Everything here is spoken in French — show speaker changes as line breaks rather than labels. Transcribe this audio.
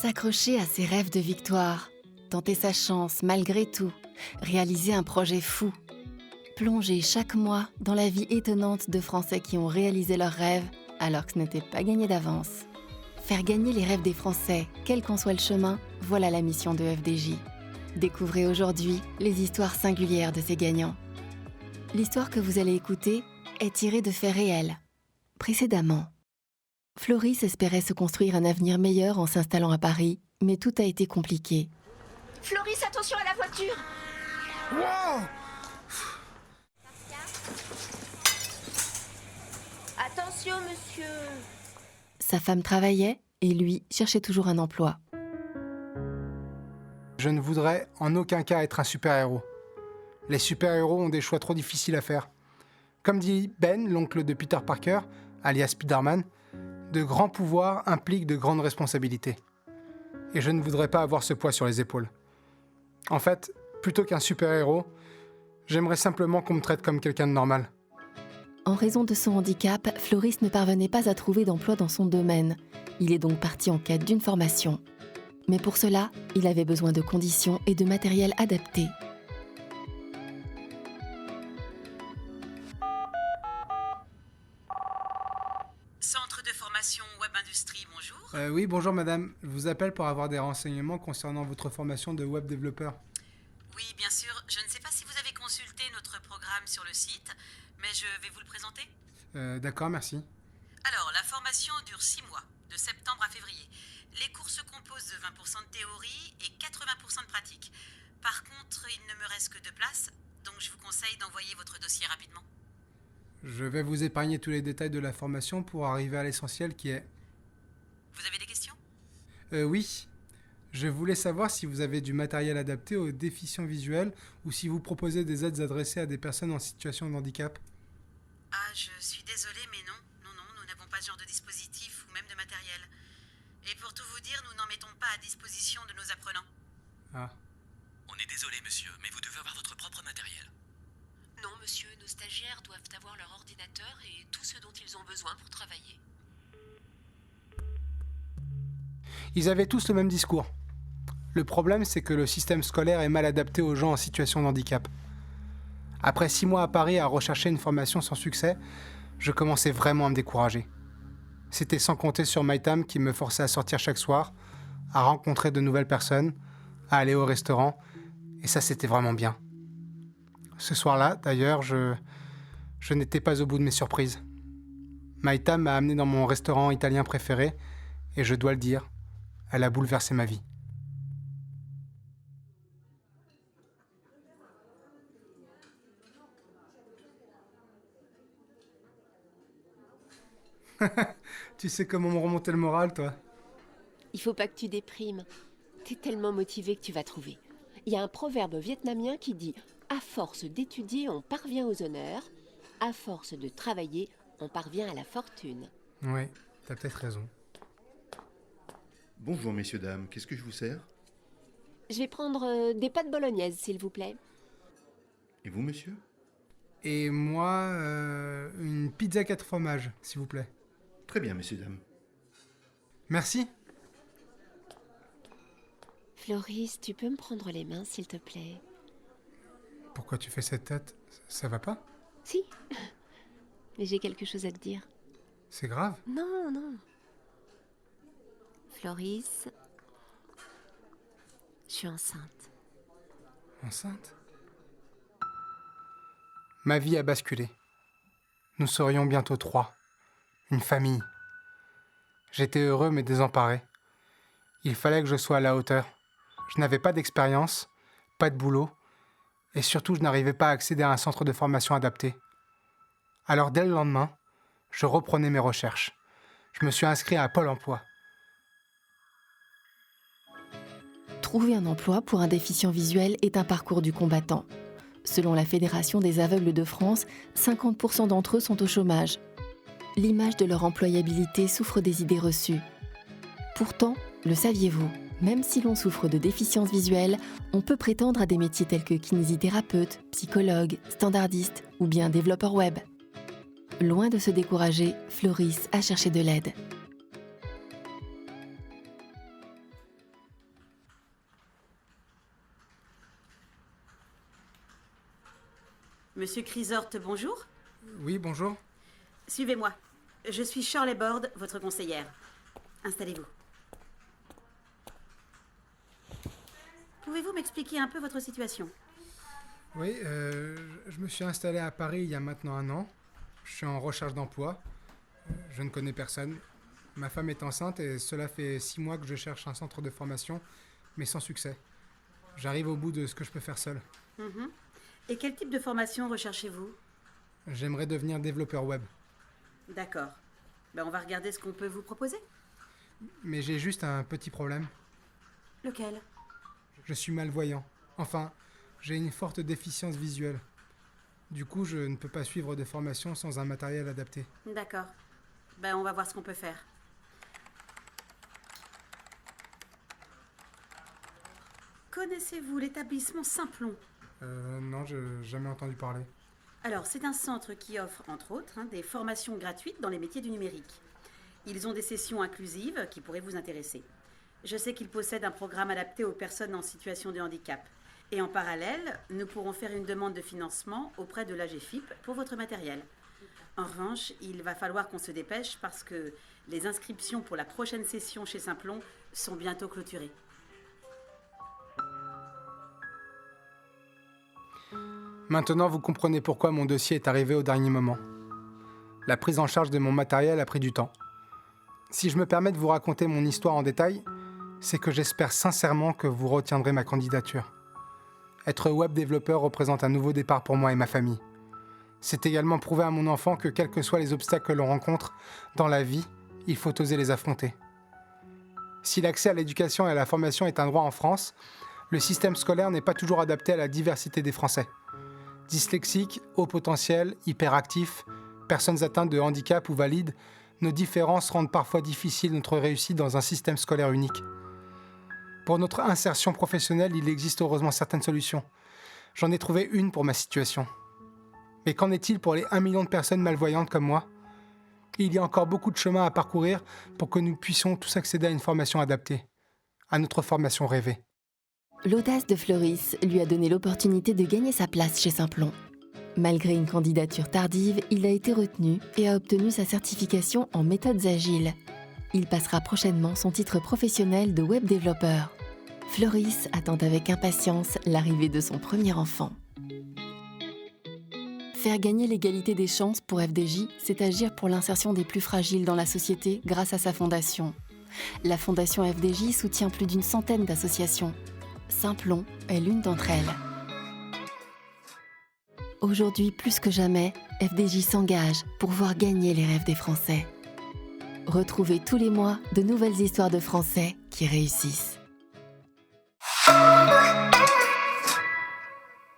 S'accrocher à ses rêves de victoire, tenter sa chance malgré tout, réaliser un projet fou. Plonger chaque mois dans la vie étonnante de Français qui ont réalisé leurs rêves alors que ce n'était pas gagné d'avance. Faire gagner les rêves des Français, quel qu'en soit le chemin, voilà la mission de FDJ. Découvrez aujourd'hui les histoires singulières de ces gagnants. L'histoire que vous allez écouter est tirée de faits réels. Précédemment, Floris espérait se construire un avenir meilleur en s'installant à Paris, mais tout a été compliqué.
Floris, attention à la voiture!
Wow!
Attention, monsieur!
Sa femme travaillait et lui cherchait toujours un emploi.
Je ne voudrais en aucun cas être un super-héros. Les super-héros ont des choix trop difficiles à faire. Comme dit Ben, l'oncle de Peter Parker, alias Spider-Man, de grands pouvoirs impliquent de grandes responsabilités. Et je ne voudrais pas avoir ce poids sur les épaules. En fait, plutôt qu'un super-héros, j'aimerais simplement qu'on me traite comme quelqu'un de normal.
En raison de son handicap, Floris ne parvenait pas à trouver d'emploi dans son domaine. Il est donc parti en quête d'une formation. Mais pour cela, il avait besoin de conditions et de matériel adapté.
Centre de formation Web Industrie, bonjour.
Oui, bonjour madame. Je vous appelle pour avoir des renseignements concernant votre formation de web développeur.
Oui, bien sûr. Je ne sais pas si vous avez consulté notre programme sur le site, mais je vais vous le présenter.
D'accord, merci.
Alors, la formation dure 6 mois, de septembre à février. Les cours se composent de 20% de théorie et 80% de pratique. Par contre, il ne me reste que 2 places, donc je vous conseille d'envoyer votre dossier rapidement.
Je vais vous épargner tous les détails de la formation pour arriver à l'essentiel qui est...
Vous avez des questions ?
Oui. Je voulais savoir si vous avez du matériel adapté aux déficients visuels ou si vous proposez des aides adressées à des personnes en situation de handicap.
Ah, je suis désolée, mais non. Non, nous n'avons pas ce genre de dispositif ou même de matériel. Et pour tout vous dire, nous n'en mettons pas à disposition de nos apprenants.
Ah.
On est désolé, monsieur, mais vous devez avoir votre propre matériel.
Non, monsieur, nos stagiaires doivent avoir leur ordinateur et tout ce dont ils ont besoin pour travailler.
Ils avaient tous le même discours. Le problème, c'est que le système scolaire est mal adapté aux gens en situation de handicap. Après 6 mois à Paris à rechercher une formation sans succès, je commençais vraiment à me décourager. C'était sans compter sur MyTime qui me forçait à sortir chaque soir, à rencontrer de nouvelles personnes, à aller au restaurant, et ça c'était vraiment bien. Ce soir-là, d'ailleurs, je n'étais pas au bout de mes surprises. MyTime m'a amené dans mon restaurant italien préféré, et je dois le dire, elle a bouleversé ma vie. Tu sais comment me remonter le moral, toi?
Il faut pas que tu déprimes. T'es tellement motivé que tu vas trouver. Il y a un proverbe vietnamien qui dit « À force d'étudier, on parvient aux honneurs. À force de travailler, on parvient à la fortune. »
Oui, t'as peut-être raison.
Bonjour messieurs, dames, qu'est-ce que je vous sers?
Je vais prendre des pâtes bolognaises, s'il vous plaît.
Et vous, monsieur?
Et moi, une pizza 4 fromages, s'il vous plaît.
Très bien, messieurs, dames.
Merci.
Floris, tu peux me prendre les mains, s'il te plaît?
Pourquoi tu fais cette tête? Ça va pas?
Si. Mais j'ai quelque chose à te dire.
C'est grave?
Non. Floris, je suis enceinte.
Enceinte? Ma vie a basculé. Nous serions bientôt 3. Une famille. J'étais heureux mais désemparé. Il fallait que je sois à la hauteur. Je n'avais pas d'expérience, pas de boulot, et surtout je n'arrivais pas à accéder à un centre de formation adapté. Alors dès le lendemain, je reprenais mes recherches. Je me suis inscrit à Pôle emploi.
Trouver un emploi pour un déficient visuel est un parcours du combattant. Selon la Fédération des aveugles de France, 50% d'entre eux sont au chômage. L'image de leur employabilité souffre des idées reçues. Pourtant, le saviez-vous, même si l'on souffre de déficience visuelle, on peut prétendre à des métiers tels que kinésithérapeute, psychologue, standardiste ou bien développeur web. Loin de se décourager, Floris a cherché de l'aide.
Monsieur Chrysorte, bonjour.
Oui, bonjour.
Suivez-moi. Je suis Shirley Borde, votre conseillère. Installez-vous. Pouvez-vous m'expliquer un peu votre situation?
Oui, je me suis installé à Paris il y a maintenant 1 an. Je suis en recherche d'emploi. Je ne connais personne. Ma femme est enceinte et cela fait 6 mois que je cherche un centre de formation, mais sans succès. J'arrive au bout de ce que je peux faire seul.
Mhm. Et quel type de formation recherchez-vous?
J'aimerais devenir développeur web,
D'accord. On va regarder ce qu'on peut vous proposer.
mais j'ai juste un petit problème.
Lequel?
Je suis malvoyant. Enfin, j'ai une forte déficience visuelle. Du coup, je ne peux pas suivre de formation sans un matériel adapté.
D'accord. On va voir ce qu'on peut faire. Connaissez-vous l'établissement Simplon?
Non, je n'ai jamais entendu parler.
Alors, c'est un centre qui offre, entre autres, des formations gratuites dans les métiers du numérique. Ils ont des sessions inclusives qui pourraient vous intéresser. Je sais qu'ils possèdent un programme adapté aux personnes en situation de handicap. Et en parallèle, nous pourrons faire une demande de financement auprès de l'AGFIP pour votre matériel. En revanche, il va falloir qu'on se dépêche parce que les inscriptions pour la prochaine session chez Simplon sont bientôt clôturées.
Maintenant, vous comprenez pourquoi mon dossier est arrivé au dernier moment. La prise en charge de mon matériel a pris du temps. Si je me permets de vous raconter mon histoire en détail, c'est que j'espère sincèrement que vous retiendrez ma candidature. Être web développeur représente un nouveau départ pour moi et ma famille. C'est également prouver à mon enfant que quels que soient les obstacles que l'on rencontre dans la vie, il faut oser les affronter. Si l'accès à l'éducation et à la formation est un droit en France, le système scolaire n'est pas toujours adapté à la diversité des Français. Dyslexiques, haut potentiel, hyperactifs, personnes atteintes de handicap ou valides, nos différences rendent parfois difficile notre réussite dans un système scolaire unique. Pour notre insertion professionnelle, il existe heureusement certaines solutions. J'en ai trouvé une pour ma situation. Mais qu'en est-il pour les 1 million de personnes malvoyantes comme moi? Il y a encore beaucoup de chemin à parcourir pour que nous puissions tous accéder à une formation adaptée, à notre formation rêvée.
L'audace de Floris lui a donné l'opportunité de gagner sa place chez Simplon. Malgré une candidature tardive, il a été retenu et a obtenu sa certification en méthodes agiles. Il passera prochainement son titre professionnel de web développeur. Floris attend avec impatience l'arrivée de son premier enfant. Faire gagner l'égalité des chances pour FDJ, c'est agir pour l'insertion des plus fragiles dans la société grâce à sa fondation. La fondation FDJ soutient plus d'une centaine d'associations. Simplon est l'une d'entre elles. Aujourd'hui, plus que jamais, FDJ s'engage pour voir gagner les rêves des Français. Retrouvez tous les mois de nouvelles histoires de Français qui réussissent.